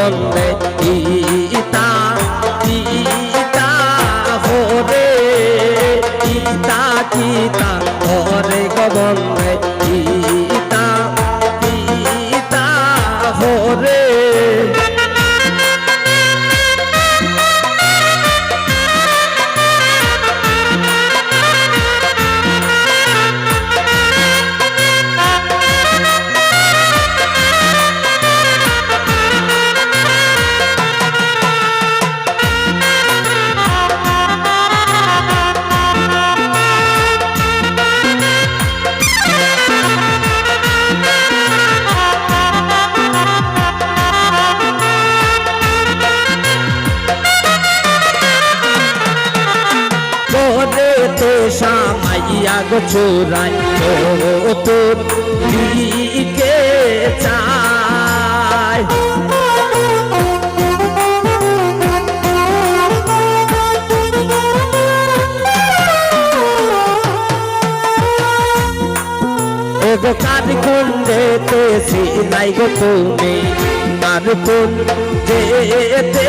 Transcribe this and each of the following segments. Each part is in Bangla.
বন্দে ইতা ইতা হরে ইতা কিতা হরে গো বন্দে ইতা ইতা হরে সামাইয়া গো চোরাই ও তোর দিকে চাই ও গো কার কোন যেতে সিলাই গো তুমি কার কোন যেতে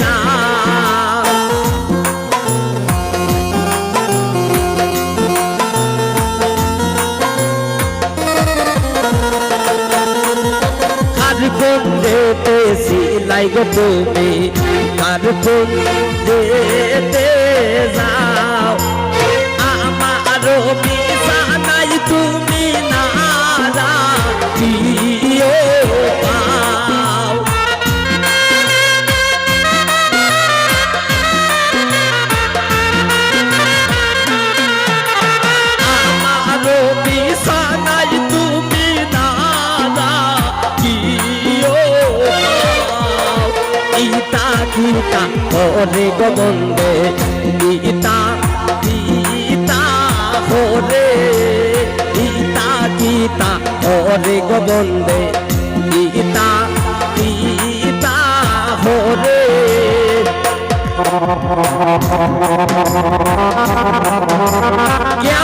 যা কোন যেতে সিলাই গো তুমি কার কোন যেতে যাও আমারও বিছানায় তুমি না রাখিও পাও আমারও বিছানায় তুমি না রাখিও ইতা কিতা হরে গো বন্দে ইতা ইতা হরে ইতা কিতা হরে গো বন্দে ইতা ইতা হরে क्या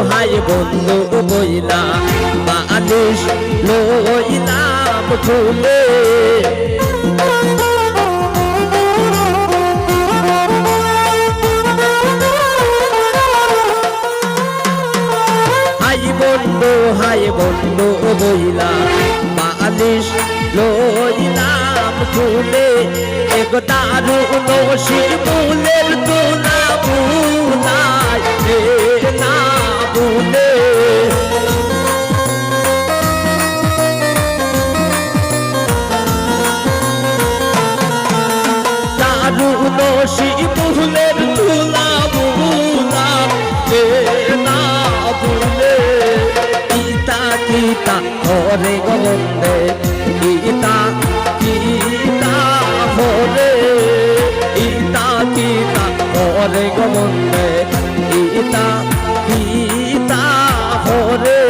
হাই বন্ধু বইলা বালিশ লইলাম খুলে হাই বন্ধু বইলা বালিশ লইলাম খুলে এক দারু নসি মূলের তোলা বুলাই না বুলে দারু নসি মূলের তোলা বুলাই না বুলে ইতা কিতা হরে গো বন্দে ইতা কিতা হরে ইতা কিতা হরে গো বন্দে ইতা কিতা হরে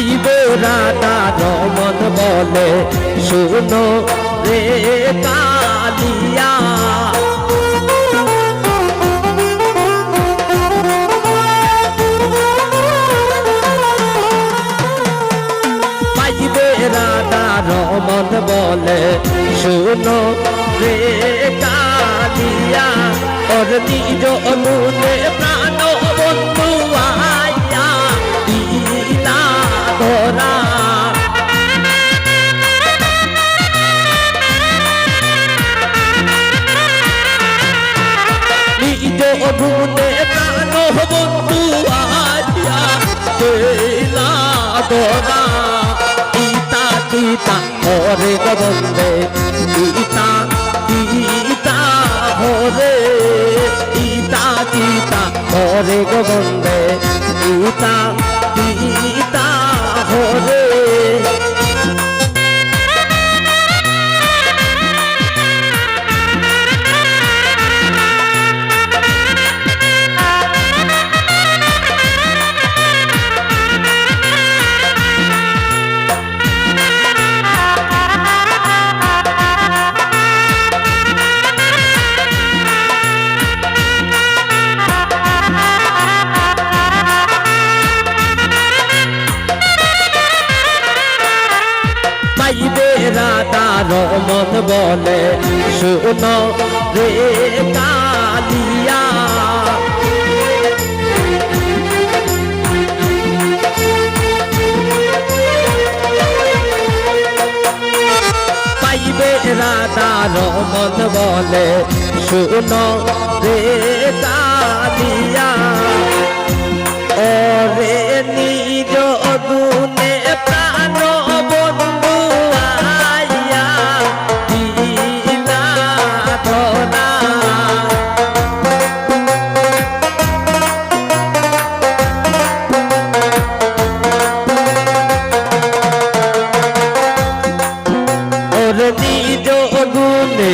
পাইবে রাধা রমন বলে শুনো রে কালিয়া পাইবে রাধা রমন বলে শুনো রে কালিয়া ওর নিজ মনে প্রাণ বন্ধু আইয়া দিলা ধরা নিজ মনে প্রাণ বন্ধু আইয়া দিলা ধরা গীতা গীতা হরে গোবিন্দে গীতা গীতা হরে গীতা গীতা হরে গোবিন্দে গীতা গীতা হরে পাইবে রাধা রমন বলে শুনো রে কালিয়া পাইবে রাধা রমন বলে শুনো রে কালিয়া ওরে নিজ গুণে প্রাণ বন্ধু আইয়া দিলা ধরা ওরে নিজ গুণে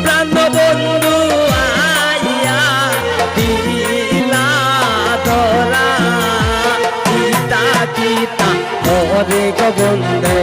প্রাণ বন্ধু আইয়া দিলা ধরা গীতা গীতা হরে গোবিন্দে